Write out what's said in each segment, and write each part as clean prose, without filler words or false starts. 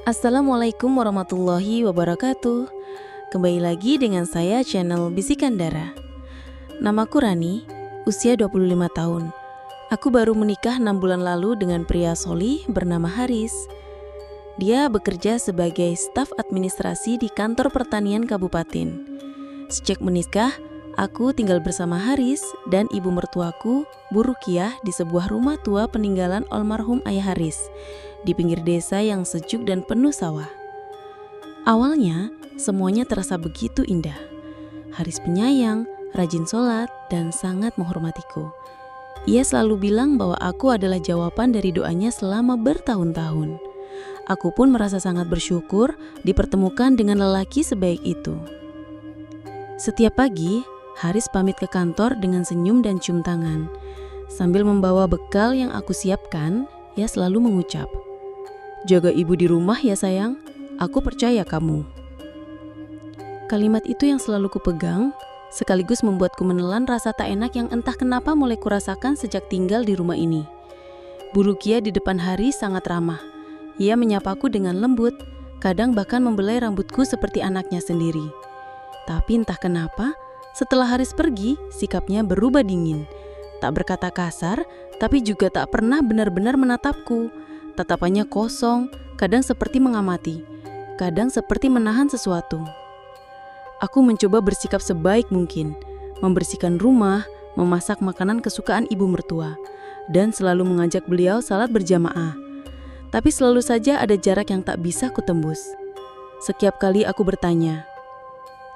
Assalamualaikum warahmatullahi wabarakatuh. Kembali lagi dengan saya channel Bisikan Dara. Namaku Rani, usia 25 tahun. Aku baru menikah 6 bulan lalu dengan pria solih bernama Haris. Dia bekerja sebagai staf administrasi di kantor pertanian kabupaten. Sejak menikah, aku tinggal bersama Haris dan ibu mertuaku, Bu Rukiah, di sebuah rumah tua peninggalan almarhum ayah Haris di pinggir desa yang sejuk dan penuh sawah. Awalnya, semuanya terasa begitu indah. Haris penyayang, rajin sholat, dan sangat menghormatiku. Ia selalu bilang bahwa aku adalah jawaban dari doanya selama bertahun-tahun. Aku pun merasa sangat bersyukur dipertemukan dengan lelaki sebaik itu. Setiap pagi, Haris pamit ke kantor dengan senyum dan cium tangan. Sambil membawa bekal yang aku siapkan, ia selalu mengucap, "Jaga ibu di rumah ya sayang, aku percaya kamu." Kalimat itu yang selalu kupegang, sekaligus membuatku menelan rasa tak enak yang entah kenapa mulai kurasakan sejak tinggal di rumah ini. Bu Rukiah di depan Haris sangat ramah. Ia menyapaku dengan lembut, kadang bahkan membelai rambutku seperti anaknya sendiri. Tapi entah kenapa, setelah Haris pergi, sikapnya berubah dingin. Tak berkata kasar, tapi juga tak pernah benar-benar menatapku. Tatapannya kosong, kadang seperti mengamati, kadang seperti menahan sesuatu. Aku mencoba bersikap sebaik mungkin, membersihkan rumah, memasak makanan kesukaan ibu mertua, dan selalu mengajak beliau salat berjamaah. Tapi selalu saja ada jarak yang tak bisa kutembus. Setiap kali aku bertanya,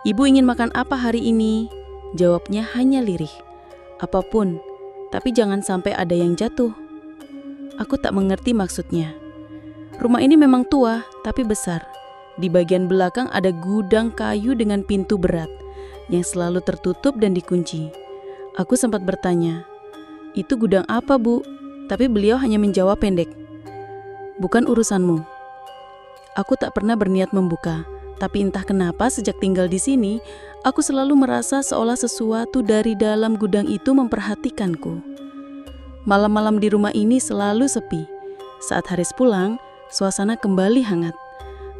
"Ibu ingin makan apa hari ini?" Jawabnya hanya lirih, "Apapun, tapi jangan sampai ada yang jatuh." Aku tak mengerti maksudnya. Rumah ini memang tua, tapi besar. Di bagian belakang ada gudang kayu dengan pintu berat yang selalu tertutup dan dikunci. Aku sempat bertanya, "Itu gudang apa, Bu?" Tapi beliau hanya menjawab pendek, "Bukan urusanmu." Aku tak pernah berniat membuka, tapi entah kenapa sejak tinggal di sini, aku selalu merasa seolah sesuatu dari dalam gudang itu memperhatikanku. Malam-malam di rumah ini selalu sepi. Saat Haris pulang, suasana kembali hangat.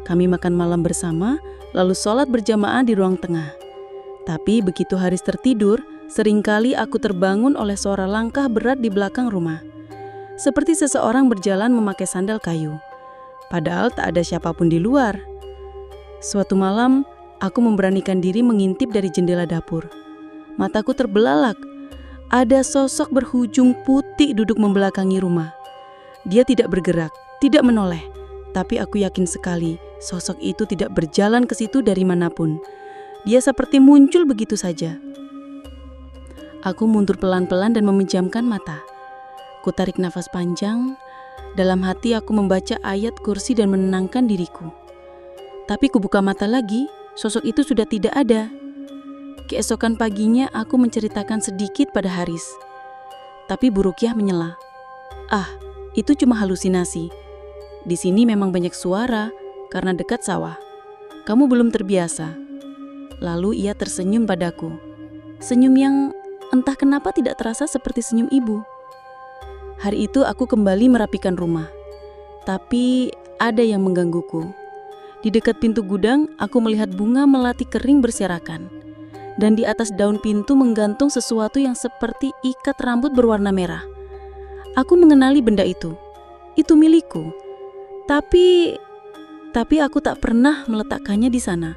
Kami makan malam bersama, lalu sholat berjamaah di ruang tengah. Tapi begitu Haris tertidur, seringkali aku terbangun oleh suara langkah berat di belakang rumah. Seperti seseorang berjalan memakai sandal kayu. Padahal tak ada siapapun di luar. Suatu malam, aku memberanikan diri mengintip dari jendela dapur. Mataku terbelalak. Ada sosok berhujung putih duduk membelakangi rumah. Dia tidak bergerak, tidak menoleh. Tapi aku yakin sekali sosok itu tidak berjalan ke situ dari manapun. Dia seperti muncul begitu saja. Aku mundur pelan-pelan dan memejamkan mata. Ku tarik nafas panjang. Dalam hati aku membaca ayat kursi dan menenangkan diriku. Tapi ku buka mata lagi, sosok itu sudah tidak ada. Keesokan paginya aku menceritakan sedikit pada Haris. Tapi Bu Rukiah menyela. "Ah, itu cuma halusinasi. Di sini memang banyak suara karena dekat sawah. Kamu belum terbiasa." Lalu ia tersenyum padaku. Senyum yang entah kenapa tidak terasa seperti senyum ibu. Hari itu aku kembali merapikan rumah. Tapi ada yang menggangguku. Di dekat pintu gudang, aku melihat bunga melati kering berserakan. Dan di atas daun pintu menggantung sesuatu yang seperti ikat rambut berwarna merah. Aku mengenali benda itu. Itu milikku. Tapi aku tak pernah meletakkannya di sana.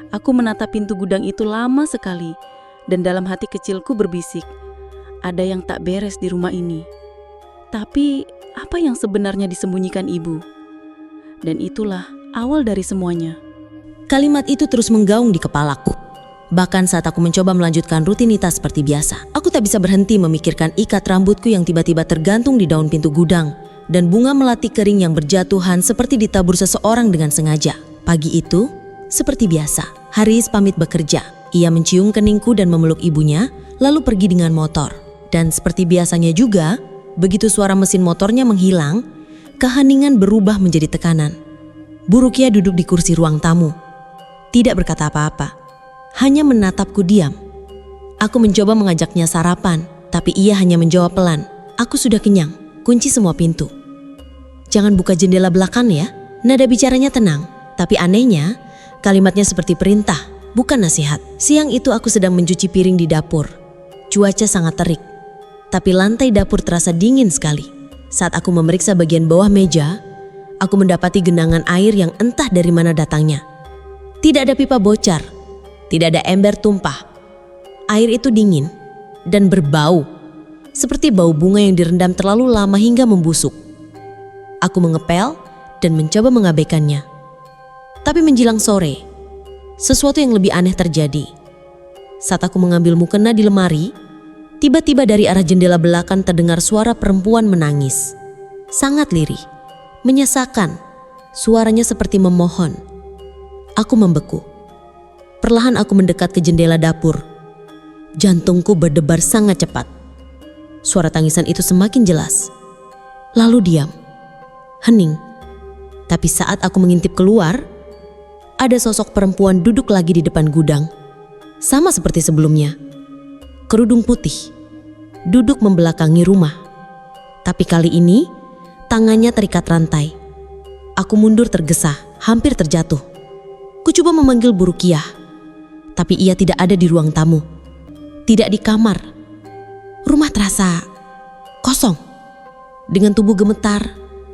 Aku menatap pintu gudang itu lama sekali, dan dalam hati kecilku berbisik, ada yang tak beres di rumah ini. Tapi apa yang sebenarnya disembunyikan ibu? Dan itulah awal dari semuanya. Kalimat itu terus menggaung di kepalaku. Bahkan saat aku mencoba melanjutkan rutinitas seperti biasa, aku tak bisa berhenti memikirkan ikat rambutku yang tiba-tiba tergantung di daun pintu gudang dan bunga melati kering yang berjatuhan seperti ditabur seseorang dengan sengaja. Pagi itu, seperti biasa, Haris pamit bekerja. Ia mencium keningku dan memeluk ibunya, lalu pergi dengan motor. Dan seperti biasanya juga, begitu suara mesin motornya menghilang, keheningan berubah menjadi tekanan. Bu Rukiah duduk di kursi ruang tamu. Tidak berkata apa-apa. Hanya menatapku diam. Aku mencoba mengajaknya sarapan, tapi ia hanya menjawab pelan, "Aku sudah kenyang, kunci semua pintu." Jangan buka jendela belakang ya. Nada bicaranya tenang, tapi anehnya kalimatnya seperti perintah, bukan nasihat. Siang itu aku sedang mencuci piring di dapur. Cuaca sangat terik, tapi lantai dapur terasa dingin sekali. Saat aku memeriksa bagian bawah meja, aku mendapati genangan air yang entah dari mana datangnya. Tidak ada pipa bocor, tidak ada ember tumpah. Air itu dingin dan berbau, seperti bau bunga yang direndam terlalu lama hingga membusuk. Aku mengepel dan mencoba mengabaikannya. Tapi menjelang sore, sesuatu yang lebih aneh terjadi. Saat aku mengambil mukena di lemari, tiba-tiba dari arah jendela belakang terdengar suara perempuan menangis. Sangat lirih, menyesakan, suaranya seperti memohon. Aku membeku. Perlahan aku mendekat ke jendela dapur. Jantungku berdebar sangat cepat. Suara tangisan itu semakin jelas. Lalu diam, hening. Tapi saat aku mengintip keluar, ada sosok perempuan duduk lagi di depan gudang. Sama seperti sebelumnya. Kerudung putih, duduk membelakangi rumah. Tapi kali ini, tangannya terikat rantai. Aku mundur tergesa, hampir terjatuh. Ku coba memanggil Bu Rukiah, tapi ia tidak ada di ruang tamu. Tidak di kamar. Rumah terasa kosong. Dengan tubuh gemetar,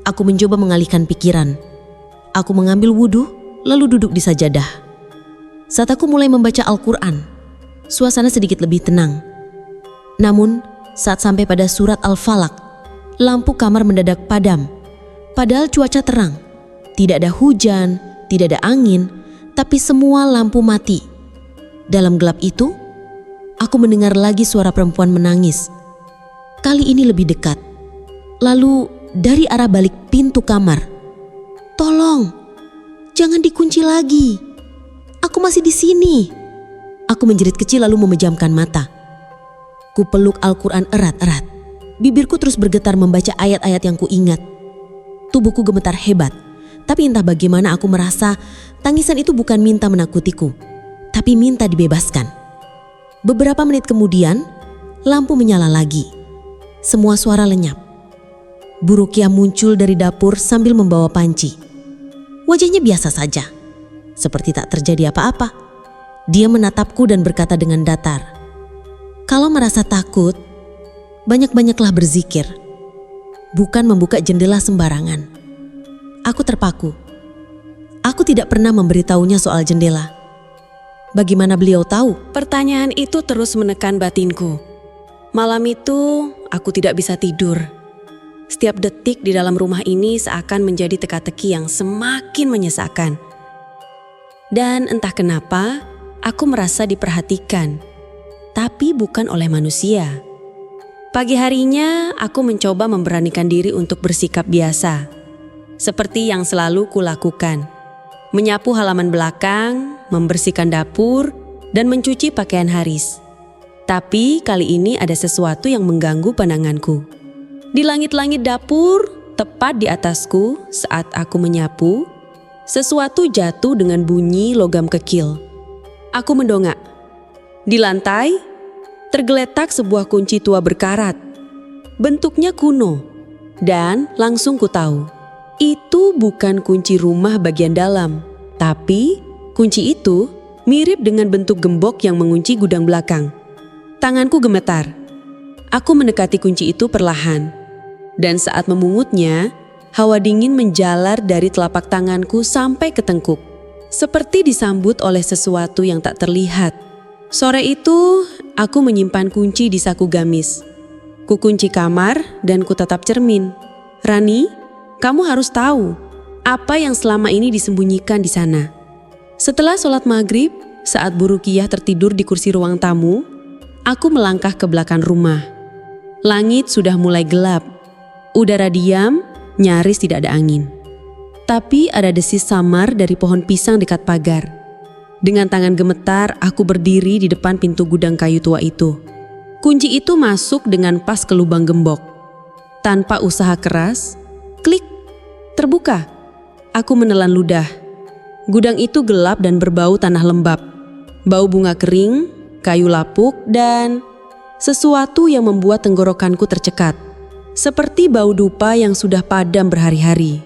aku mencoba mengalihkan pikiran. Aku mengambil wudhu, lalu duduk di sajadah. Saat aku mulai membaca Al-Quran, suasana sedikit lebih tenang. Namun, saat sampai pada surat Al-Falaq, lampu kamar mendadak padam. Padahal cuaca terang, tidak ada hujan, tidak ada angin, tapi semua lampu mati. Dalam gelap itu, aku mendengar lagi suara perempuan menangis. Kali ini lebih dekat. Lalu dari arah balik pintu kamar. "Tolong, jangan dikunci lagi. Aku masih di sini." Aku menjerit kecil lalu memejamkan mata. Ku peluk Al-Quran erat-erat. Bibirku terus bergetar membaca ayat-ayat yang ku ingat. Tubuhku gemetar hebat. Tapi entah bagaimana aku merasa tangisan itu bukan minta menakutiku, tapi minta dibebaskan. Beberapa menit kemudian, lampu menyala lagi. Semua suara lenyap. Bu Rukiah muncul dari dapur sambil membawa panci. Wajahnya biasa saja, seperti tak terjadi apa-apa. Dia menatapku dan berkata dengan datar, "Kalau merasa takut, banyak-banyaklah berzikir, bukan membuka jendela sembarangan." Aku terpaku. Aku tidak pernah memberitahunya soal jendela. Bagaimana beliau tahu? Pertanyaan itu terus menekan batinku. Malam itu aku tidak bisa tidur. Setiap detik di dalam rumah ini seakan menjadi teka-teki yang semakin menyesakan. Dan entah kenapa, aku merasa diperhatikan, tapi bukan oleh manusia. Pagi harinya, aku mencoba memberanikan diri untuk bersikap biasa. Seperti yang selalu kulakukan. Menyapu halaman belakang, membersihkan dapur, dan mencuci pakaian Haris. Tapi kali ini ada sesuatu yang mengganggu pandanganku. Di langit-langit dapur, tepat di atasku saat aku menyapu, sesuatu jatuh dengan bunyi logam kekil. Aku mendongak. Di lantai, tergeletak sebuah kunci tua berkarat. Bentuknya kuno, dan langsung ku tahu. Itu bukan kunci rumah bagian dalam, tapi kunci itu mirip dengan bentuk gembok yang mengunci gudang belakang. Tanganku gemetar. Aku mendekati kunci itu perlahan. Dan saat memungutnya, hawa dingin menjalar dari telapak tanganku sampai ke tengkuk. Seperti disambut oleh sesuatu yang tak terlihat. Sore itu, aku menyimpan kunci di saku gamis. Ku kunci kamar dan ku tatap cermin. "Rani, kamu harus tahu apa yang selama ini disembunyikan di sana." Setelah sholat maghrib, saat Bu Rukiah tertidur di kursi ruang tamu, aku melangkah ke belakang rumah. Langit sudah mulai gelap. Udara diam, nyaris tidak ada angin. Tapi ada desis samar dari pohon pisang dekat pagar. Dengan tangan gemetar, aku berdiri di depan pintu gudang kayu tua itu. Kunci itu masuk dengan pas ke lubang gembok. Tanpa usaha keras, klik, terbuka. Aku menelan ludah. Gudang itu gelap dan berbau tanah lembab. Bau bunga kering, kayu lapuk, dan sesuatu yang membuat tenggorokanku tercekat. seperti bau dupa yang sudah padam berhari-hari.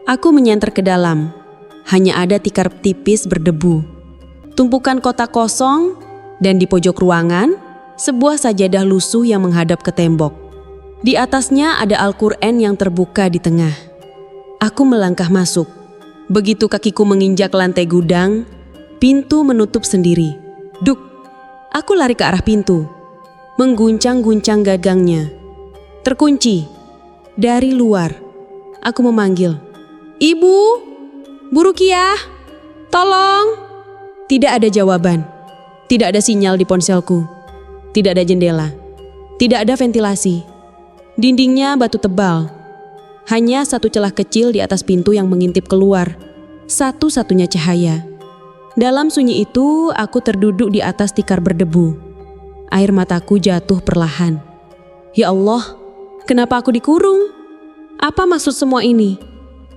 Aku menyenter ke dalam. Hanya ada tikar tipis berdebu. Tumpukan kotak kosong, dan di pojok ruangan, sebuah sajadah lusuh yang menghadap ke tembok. Di atasnya ada Al-Quran yang terbuka di tengah. Aku melangkah masuk. Begitu kakiku menginjak lantai gudang, pintu menutup sendiri. Duk! Aku lari ke arah pintu. Mengguncang-guncang gagangnya. Terkunci. Dari luar, aku memanggil, "Ibu! Bu Rukiah! Tolong!" Tidak ada jawaban. Tidak ada sinyal di ponselku. Tidak ada jendela. Tidak ada ventilasi. Dindingnya batu tebal. Hanya satu celah kecil di atas pintu yang mengintip keluar. Satu-satunya cahaya. Dalam sunyi itu, aku terduduk di atas tikar berdebu. Air mataku jatuh perlahan. Ya Allah, kenapa aku dikurung? Apa maksud semua ini?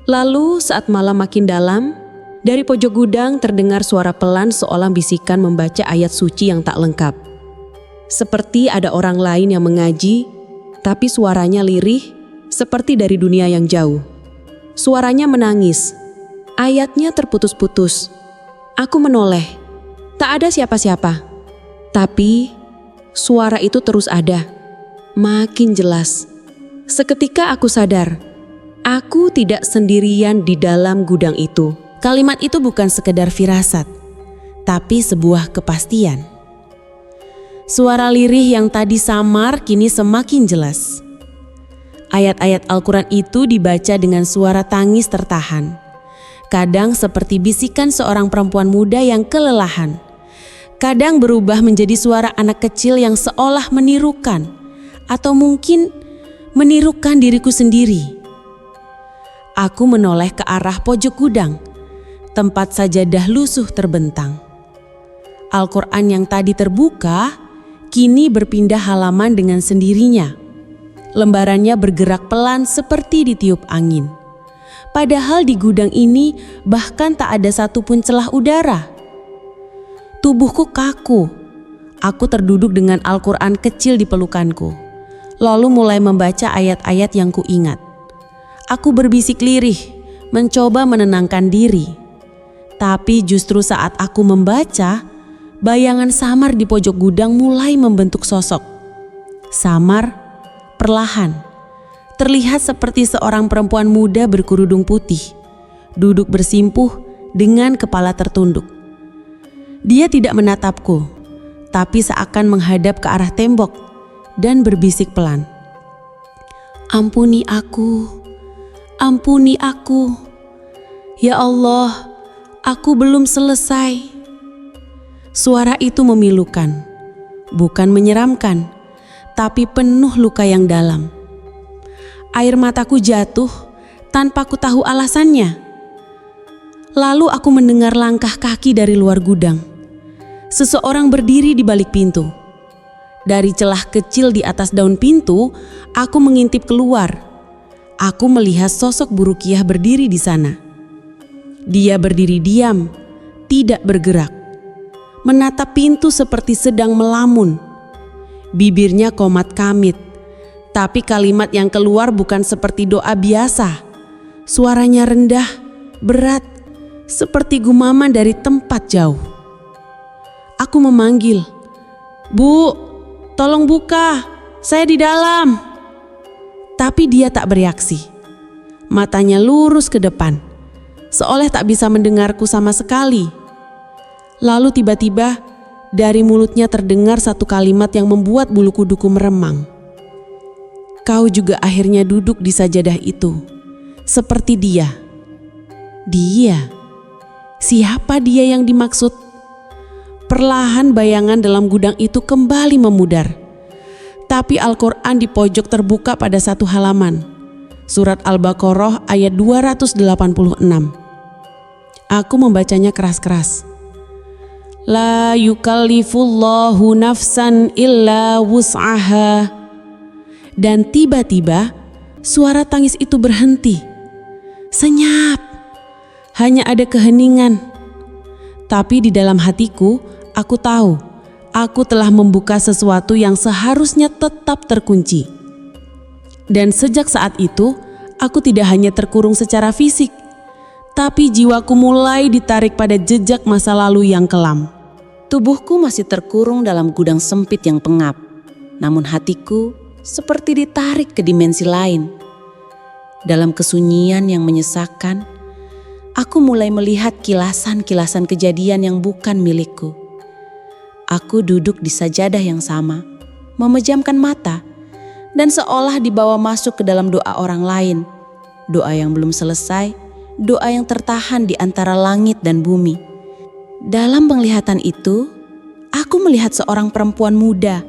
Lalu saat malam makin dalam, dari pojok gudang terdengar suara pelan seolah bisikan membaca ayat suci yang tak lengkap. Seperti ada orang lain yang mengaji, tapi suaranya lirih seperti dari dunia yang jauh. Suaranya menangis. Ayatnya terputus-putus. Aku menoleh. Tak ada siapa-siapa. Tapi suara itu terus ada. Makin jelas. Seketika aku sadar, aku tidak sendirian di dalam gudang itu. Kalimat itu bukan sekedar firasat, tapi sebuah kepastian. Suara lirih yang tadi samar kini semakin jelas. Ayat-ayat Al-Quran itu dibaca dengan suara tangis tertahan. Kadang seperti bisikan seorang perempuan muda yang kelelahan. Kadang berubah menjadi suara anak kecil yang seolah menirukan, atau mungkin menirukan diriku sendiri. Aku menoleh ke arah pojok gudang, tempat sajadah lusuh terbentang. Al-Quran yang tadi terbuka, kini berpindah halaman dengan sendirinya. Lembarannya bergerak pelan seperti ditiup angin. Padahal di gudang ini bahkan tak ada satupun celah udara. Tubuhku kaku. Aku terduduk dengan Al-Quran kecil di pelukanku. Lalu mulai membaca ayat-ayat yang kuingat. Aku berbisik lirih, mencoba menenangkan diri. Tapi justru saat aku membaca, bayangan samar di pojok gudang mulai membentuk sosok. Samar, perlahan, terlihat seperti seorang perempuan muda berkerudung putih, duduk bersimpuh dengan kepala tertunduk. Dia tidak menatapku, tapi seakan menghadap ke arah tembok dan berbisik pelan. "Ampuni aku, ampuni aku. Ya Allah, aku belum selesai." Suara itu memilukan, bukan menyeramkan, tapi penuh luka yang dalam. Air mataku jatuh tanpa ku tahu alasannya. Lalu aku mendengar langkah kaki dari luar gudang. Seseorang berdiri di balik pintu. Dari celah kecil di atas daun pintu, aku mengintip keluar. Aku melihat sosok Bu Rukiah berdiri di sana. Dia berdiri diam, tidak bergerak, menatap pintu seperti sedang melamun. Bibirnya komat kamit, tapi kalimat yang keluar bukan seperti doa biasa. Suaranya rendah, berat, seperti gumaman dari tempat jauh. Aku memanggil, "Bu, tolong buka, saya di dalam." Tapi dia tak bereaksi. Matanya lurus ke depan, seolah tak bisa mendengarku sama sekali. Lalu tiba-tiba dari mulutnya terdengar satu kalimat yang membuat bulu kuduku meremang. "Kau juga akhirnya duduk di sajadah itu, seperti dia." Dia? Siapa dia yang dimaksud? Perlahan bayangan dalam gudang itu kembali memudar. Tapi Al-Quran di pojok terbuka pada satu halaman. Surat Al-Baqarah ayat 286. Aku membacanya keras-keras. La yukallifullahu nafsan illa wus'aha. Dan tiba-tiba suara tangis itu berhenti. Senyap. Hanya ada keheningan. Tapi di dalam hatiku, aku tahu aku telah membuka sesuatu yang seharusnya tetap terkunci. Dan sejak saat itu, aku tidak hanya terkurung secara fisik, tapi jiwaku mulai ditarik pada jejak masa lalu yang kelam. Tubuhku masih terkurung dalam gudang sempit yang pengap, namun hatiku seperti ditarik ke dimensi lain. Dalam kesunyian yang menyesakkan, aku mulai melihat kilasan-kilasan kejadian yang bukan milikku. Aku duduk di sajadah yang sama, memejamkan mata, dan seolah dibawa masuk ke dalam doa orang lain. Doa yang belum selesai, doa yang tertahan di antara langit dan bumi. Dalam penglihatan itu, aku melihat seorang perempuan muda,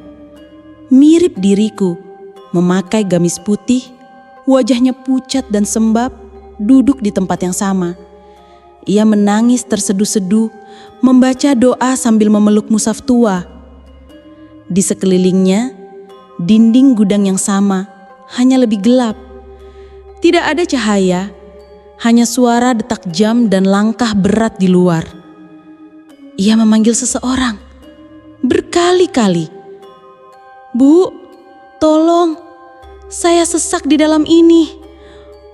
mirip diriku, memakai gamis putih, wajahnya pucat dan sembab, duduk di tempat yang sama. Ia menangis terseduh-seduh, membaca doa sambil memeluk mushaf tua. Di sekelilingnya, dinding gudang yang sama, hanya lebih gelap. Tidak ada cahaya, hanya suara detak jam dan langkah berat di luar. Ia memanggil seseorang, berkali-kali. "Bu, tolong, saya sesak di dalam ini.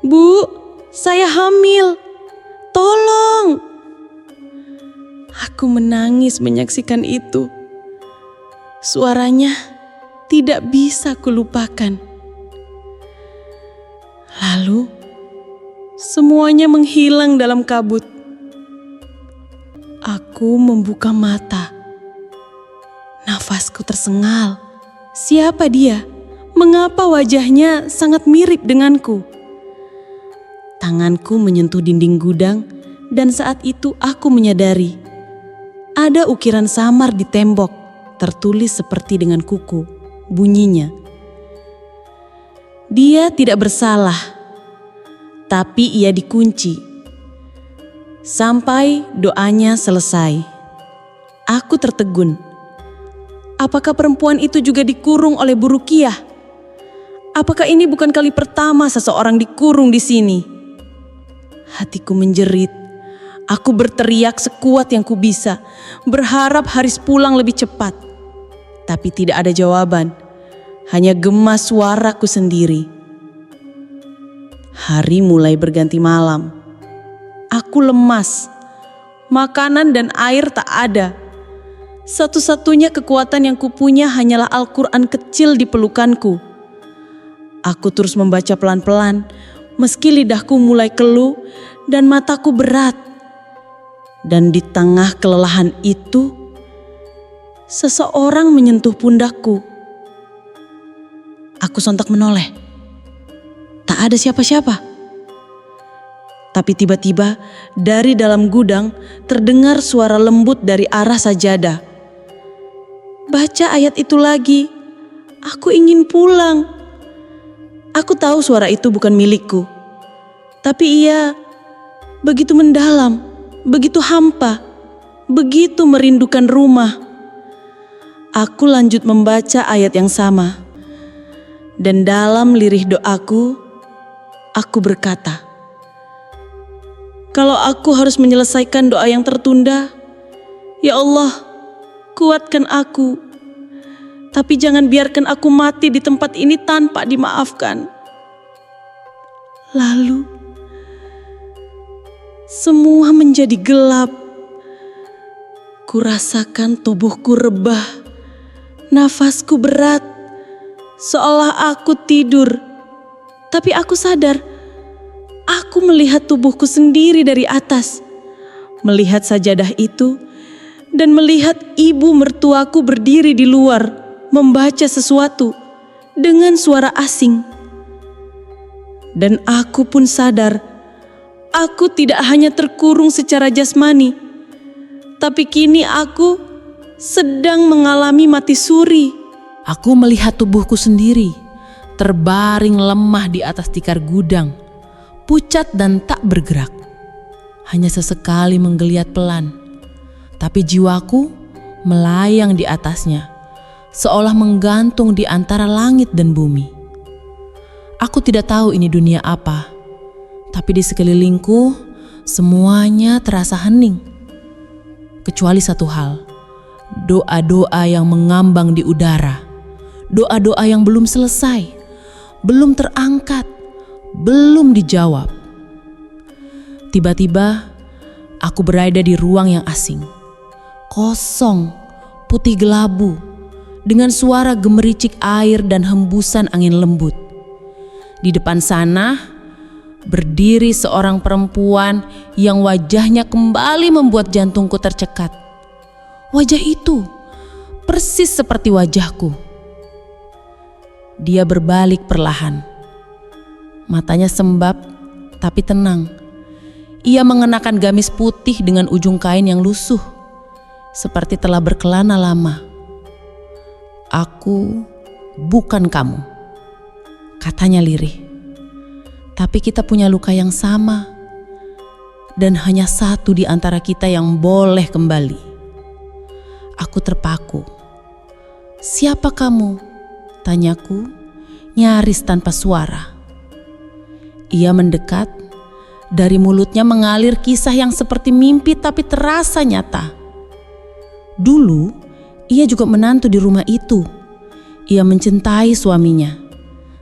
Bu, saya hamil. Tolong." Aku menangis menyaksikan itu. Suaranya tidak bisa kulupakan. Lalu, semuanya menghilang dalam kabut. Aku membuka mata. Nafasku tersengal. Siapa dia? Mengapa wajahnya sangat mirip denganku? Tanganku menyentuh dinding gudang dan saat itu aku menyadari ada ukiran samar di tembok, tertulis seperti dengan kuku. Bunyinya, "Dia tidak bersalah, tapi ia dikunci." Sampai doanya selesai. Aku tertegun. Apakah perempuan itu juga dikurung oleh Bu Rukiah? Apakah ini bukan kali pertama seseorang dikurung di sini? Hatiku menjerit. Aku berteriak sekuat yang kubisa, berharap Haris pulang lebih cepat. Tapi tidak ada jawaban, hanya gemas suaraku sendiri. Hari mulai berganti malam. Aku lemas, makanan dan air tak ada. Satu-satunya kekuatan yang kupunya hanyalah Al-Quran kecil di pelukanku. Aku terus membaca pelan-pelan, meski lidahku mulai keluh dan mataku berat. Dan di tengah kelelahan itu, seseorang menyentuh pundakku. Aku sontak menoleh. Tak ada siapa-siapa. Tapi tiba-tiba dari dalam gudang terdengar suara lembut dari arah sajadah. "Baca ayat itu lagi. Aku ingin pulang." Aku tahu suara itu bukan milikku. Tapi ia begitu mendalam, begitu hampa, begitu merindukan rumah. Aku lanjut membaca ayat yang sama. Dan dalam lirih doaku, aku berkata, "Kalau aku harus menyelesaikan doa yang tertunda, ya Allah, kuatkan aku. Tapi jangan biarkan aku mati di tempat ini tanpa dimaafkan." Lalu, semua menjadi gelap. Kurasakan tubuhku rebah, nafasku berat, seolah aku tidur. Tapi aku sadar, aku melihat tubuhku sendiri dari atas, melihat sajadah itu, dan melihat ibu mertuaku berdiri di luar, membaca sesuatu dengan suara asing. Dan aku pun sadar, aku tidak hanya terkurung secara jasmani, tapi kini aku sedang mengalami mati suri. Aku melihat tubuhku sendiri, terbaring lemah di atas tikar gudang, pucat dan tak bergerak. Hanya sesekali menggeliat pelan, tapi jiwaku melayang di atasnya, seolah menggantung di antara langit dan bumi. Aku tidak tahu ini dunia apa, tapi di sekelilingku semuanya terasa hening. Kecuali satu hal, doa-doa yang mengambang di udara, doa-doa yang belum selesai, belum terangkat, belum dijawab. Tiba-tiba aku berada di ruang yang asing, kosong, putih gelabu, dengan suara gemericik air dan hembusan angin lembut. Di depan sana berdiri seorang perempuan yang wajahnya kembali membuat jantungku tercekat. Wajah itu persis seperti wajahku. Dia berbalik perlahan. Matanya sembab tapi tenang. Ia mengenakan gamis putih dengan ujung kain yang lusuh, seperti telah berkelana lama. "Aku bukan kamu," katanya lirih. "Tapi kita punya luka yang sama, dan hanya satu di antara kita yang boleh kembali." Aku terpaku. "Siapa kamu?" tanyaku, nyaris tanpa suara. Ia mendekat. Dari mulutnya mengalir kisah yang seperti mimpi tapi terasa nyata. Dulu, ia juga menantu di rumah itu. Ia mencintai suaminya,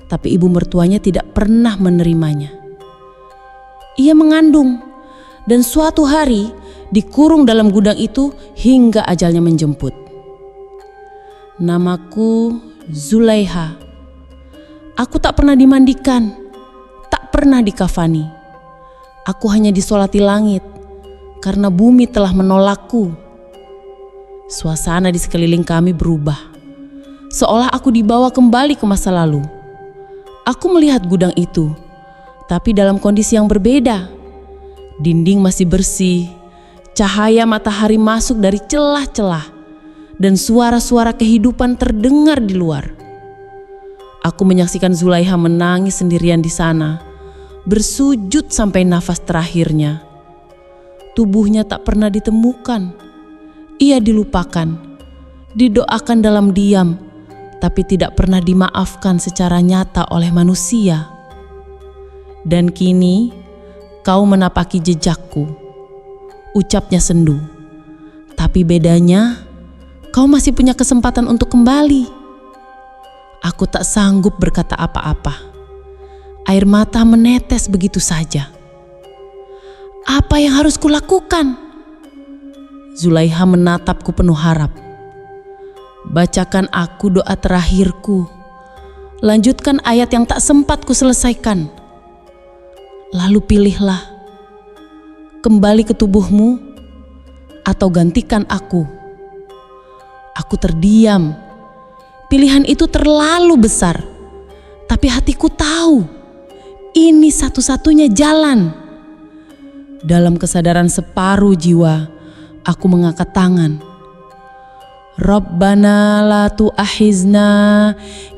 tapi ibu mertuanya tidak pernah menerimanya. Ia mengandung, dan suatu hari dikurung dalam gudang itu hingga ajalnya menjemput. "Namaku Zulaiha. Aku tak pernah dimandikan, tak pernah dikafani. Aku hanya disolati langit karena bumi telah menolakku." Suasana di sekeliling kami berubah, seolah aku dibawa kembali ke masa lalu. Aku melihat gudang itu, tapi dalam kondisi yang berbeda. Dinding masih bersih, cahaya matahari masuk dari celah-celah, dan suara-suara kehidupan terdengar di luar. Aku menyaksikan Zulaiha menangis sendirian di sana, bersujud sampai nafas terakhirnya. Tubuhnya tak pernah ditemukan. Ia dilupakan, didoakan dalam diam, tapi tidak pernah dimaafkan secara nyata oleh manusia. "Dan kini kau menapaki jejakku," ucapnya sendu. "Tapi bedanya, kau masih punya kesempatan untuk kembali." Aku tak sanggup berkata apa-apa. Air mata menetes begitu saja. "Apa yang harus kulakukan?" Zulaiha menatapku penuh harap. "Bacakan aku doa terakhirku. Lanjutkan ayat yang tak sempat ku selesaikan. Lalu pilihlah, kembali ke tubuhmu atau gantikan aku." Aku terdiam. Pilihan itu terlalu besar, tapi hatiku tahu ini satu-satunya jalan. Dalam kesadaran separuh jiwa, aku mengangkat tangan. "Rabbana la tu'akhizna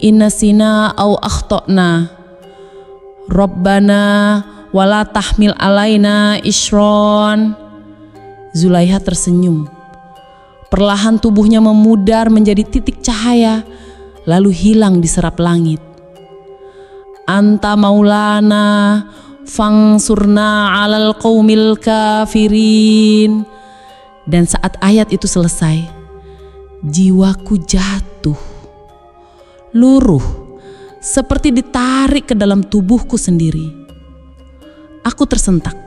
in nasina aw akhtana. Rabbana wa la tahmil alaina isron." Zulaiha tersenyum. Perlahan tubuhnya memudar menjadi titik cahaya, lalu hilang diserap langit. "Anta maulana fangsurna alal qaumil kafirin." Dan saat ayat itu selesai, jiwaku jatuh, luruh, seperti ditarik ke dalam tubuhku sendiri. Aku tersentak,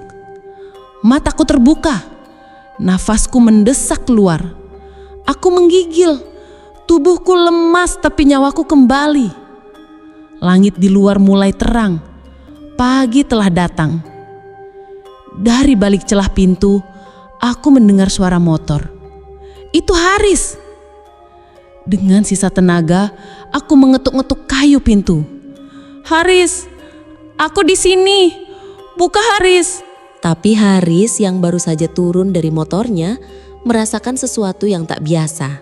mataku terbuka, nafasku mendesak keluar. Aku menggigil, tubuhku lemas tapi nyawaku kembali. Langit di luar mulai terang, pagi telah datang. Dari balik celah pintu, aku mendengar suara motor. Itu Haris. Dengan sisa tenaga, aku mengetuk-ngetuk kayu pintu. "Haris, aku di sini. Buka, Haris." Tapi Haris yang baru saja turun dari motornya merasakan sesuatu yang tak biasa.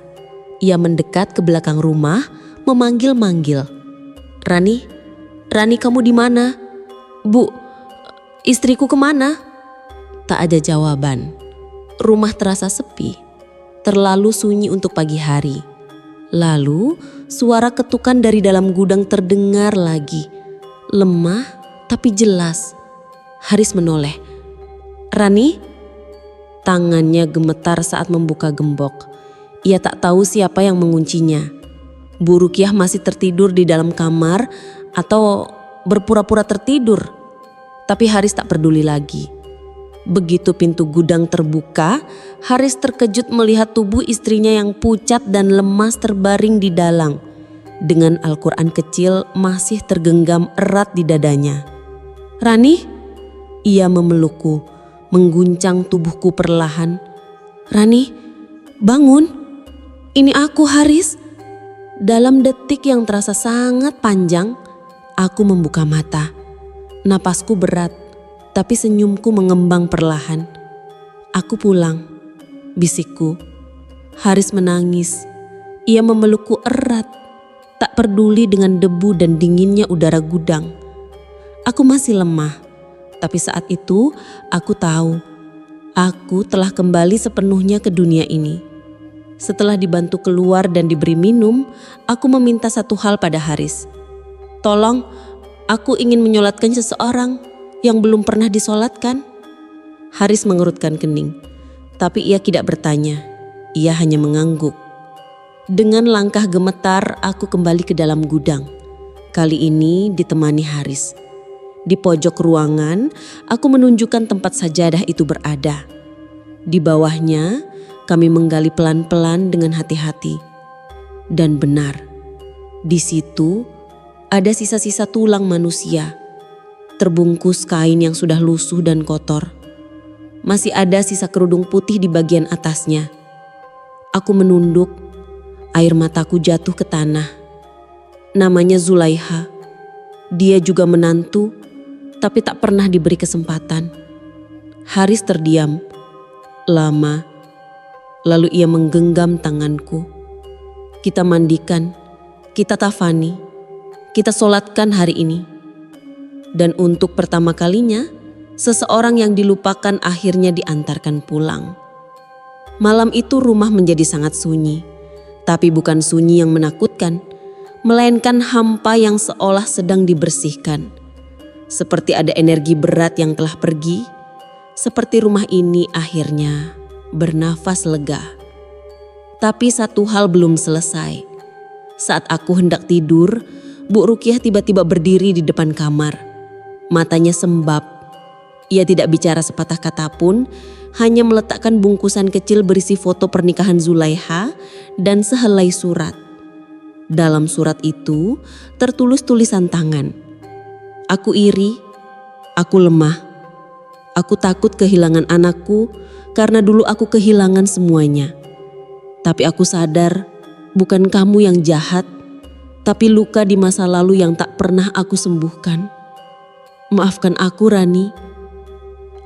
Ia mendekat ke belakang rumah, memanggil-manggil. "Rani, Rani kamu di mana? Bu, istriku kemana?" Tak ada jawaban. Rumah terasa sepi, terlalu sunyi untuk pagi hari. Lalu suara ketukan dari dalam gudang terdengar lagi. Lemah tapi jelas. Haris menoleh. "Rani?" Tangannya gemetar saat membuka gembok. Ia tak tahu siapa yang menguncinya. Bu Rukiah masih tertidur di dalam kamar, atau berpura-pura tertidur. Tapi Haris tak peduli lagi. Begitu pintu gudang terbuka, Haris terkejut melihat tubuh istrinya yang pucat dan lemas terbaring di dalam, dengan Al-Quran kecil masih tergenggam erat di dadanya. "Rani?" Ia memelukku, mengguncang tubuhku perlahan. "Rani, bangun. Ini aku, Haris." Dalam detik yang terasa sangat panjang, aku membuka mata. Napasku berat, tapi senyumku mengembang perlahan. "Aku pulang," bisikku. Haris menangis. Ia memelukku erat, tak peduli dengan debu dan dinginnya udara gudang. Aku masih lemah, tapi saat itu aku tahu aku telah kembali sepenuhnya ke dunia ini. Setelah dibantu keluar dan diberi minum, aku meminta satu hal pada Haris. "Tolong, aku ingin menyolatkan seseorang yang belum pernah disolatkan." Haris mengerutkan kening, tapi ia tidak bertanya. Ia hanya mengangguk. Dengan langkah gemetar, aku kembali ke dalam gudang. Kali ini ditemani Haris. Di pojok ruangan, aku menunjukkan tempat sajadah itu berada. Di bawahnya, kami menggali pelan-pelan dengan hati-hati. Dan benar, di situ ada sisa-sisa tulang manusia, terbungkus kain yang sudah lusuh dan kotor. Masih ada sisa kerudung putih di bagian atasnya. Aku menunduk, air mataku jatuh ke tanah. Namanya Zulaiha. Dia juga menantu, tapi tak pernah diberi kesempatan. Haris terdiam lama, lalu ia menggenggam tanganku. "Kita mandikan, kita tafani, kita solatkan hari ini." Dan untuk pertama kalinya, seseorang yang dilupakan akhirnya diantarkan pulang. Malam itu rumah menjadi sangat sunyi, tapi bukan sunyi yang menakutkan, melainkan hampa yang seolah sedang dibersihkan. Seperti ada energi berat yang telah pergi, seperti rumah ini akhirnya bernafas lega. Tapi satu hal belum selesai. Saat aku hendak tidur, Bu Rukiah tiba-tiba berdiri di depan kamar. Matanya sembab. Ia tidak bicara sepatah kata pun, hanya meletakkan bungkusan kecil berisi foto pernikahan Zulaiha dan sehelai surat. Dalam surat itu tertulis tulisan tangan. "Aku iri, aku lemah. Aku takut kehilangan anakku karena dulu aku kehilangan semuanya. Tapi aku sadar bukan kamu yang jahat, tapi luka di masa lalu yang tak pernah aku sembuhkan. Maafkan aku, Rani."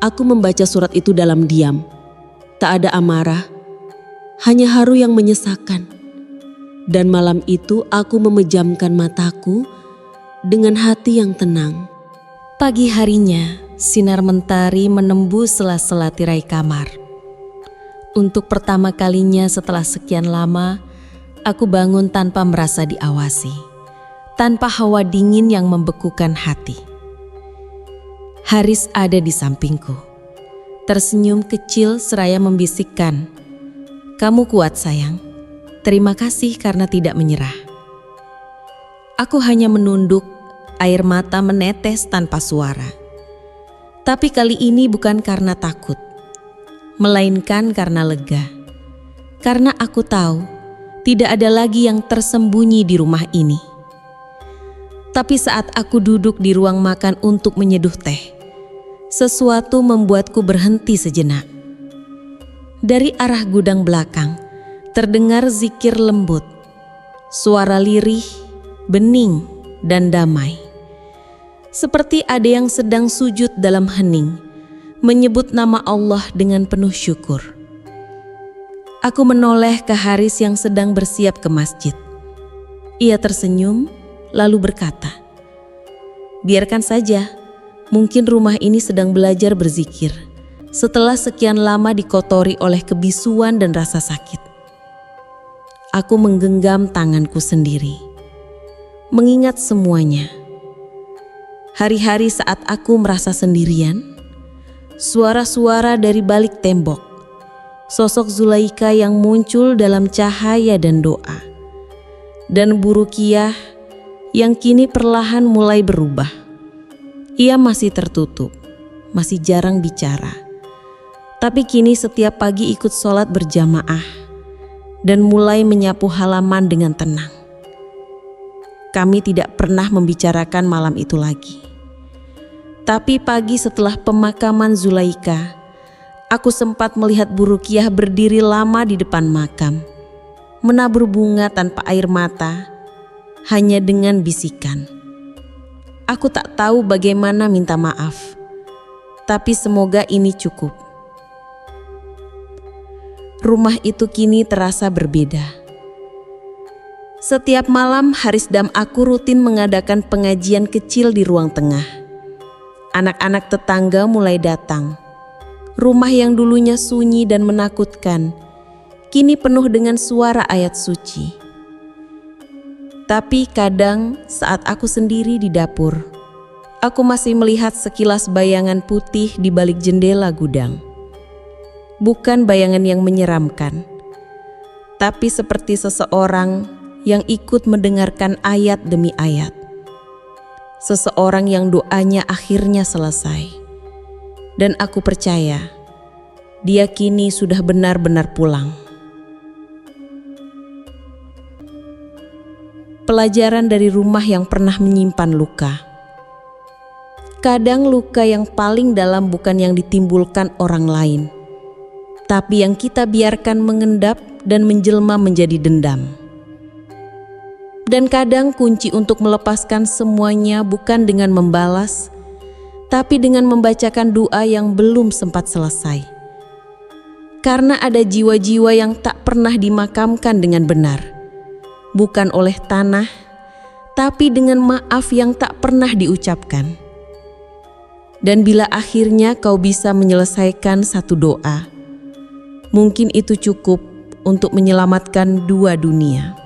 Aku membaca surat itu dalam diam. Tak ada amarah, hanya haru yang menyesakan. Dan malam itu aku memejamkan mataku dengan hati yang tenang. Pagi harinya, sinar mentari menembus sela-sela tirai kamar. Untuk pertama kalinya setelah sekian lama, aku bangun tanpa merasa diawasi, tanpa hawa dingin yang membekukan hati. Haris ada di sampingku, tersenyum kecil seraya membisikkan, "Kamu kuat sayang, terima kasih karena tidak menyerah." Aku hanya menunduk, air mata menetes tanpa suara. Tapi kali ini bukan karena takut, melainkan karena lega. Karena aku tahu tidak ada lagi yang tersembunyi di rumah ini. Tapi saat aku duduk di ruang makan untuk menyeduh teh, sesuatu membuatku berhenti sejenak. Dari arah gudang belakang, terdengar zikir lembut, suara lirih, bening, dan damai. Seperti ada yang sedang sujud dalam hening, menyebut nama Allah dengan penuh syukur. Aku menoleh ke Haris yang sedang bersiap ke masjid. Ia tersenyum, lalu berkata, "Biarkan saja, mungkin rumah ini sedang belajar berzikir setelah sekian lama dikotori oleh kebisuan dan rasa sakit." Aku menggenggam tanganku sendiri, mengingat semuanya. Hari-hari saat aku merasa sendirian, suara-suara dari balik tembok, sosok Zulaika yang muncul dalam cahaya dan doa, dan Bu Rukiah yang kini perlahan mulai berubah. Ia masih tertutup, masih jarang bicara. Tapi kini setiap pagi ikut sholat berjamaah dan mulai menyapu halaman dengan tenang. Kami tidak pernah membicarakan malam itu lagi. Tapi pagi setelah pemakaman Zulaika, aku sempat melihat Bu Rukiah berdiri lama di depan makam, menabur bunga tanpa air mata, hanya dengan bisikan. Aku tak tahu bagaimana minta maaf, tapi semoga ini cukup. Rumah itu kini terasa berbeda. Setiap malam Haris dan aku rutin mengadakan pengajian kecil di ruang tengah. Anak-anak tetangga mulai datang. Rumah yang dulunya sunyi dan menakutkan, kini penuh dengan suara ayat suci. Tapi kadang saat aku sendiri di dapur, aku masih melihat sekilas bayangan putih di balik jendela gudang. Bukan bayangan yang menyeramkan, tapi seperti seseorang yang ikut mendengarkan ayat demi ayat. Seseorang yang doanya akhirnya selesai. Dan aku percaya, dia kini sudah benar-benar pulang. Pelajaran dari rumah yang pernah menyimpan luka. Kadang luka yang paling dalam bukan yang ditimbulkan orang lain, tapi yang kita biarkan mengendap dan menjelma menjadi dendam. Dan kadang kunci untuk melepaskan semuanya bukan dengan membalas, tapi dengan membacakan doa yang belum sempat selesai. Karena ada jiwa-jiwa yang tak pernah dimakamkan dengan benar, bukan oleh tanah, tapi dengan maaf yang tak pernah diucapkan. Dan bila akhirnya kau bisa menyelesaikan satu doa, mungkin itu cukup untuk menyelamatkan dua dunia.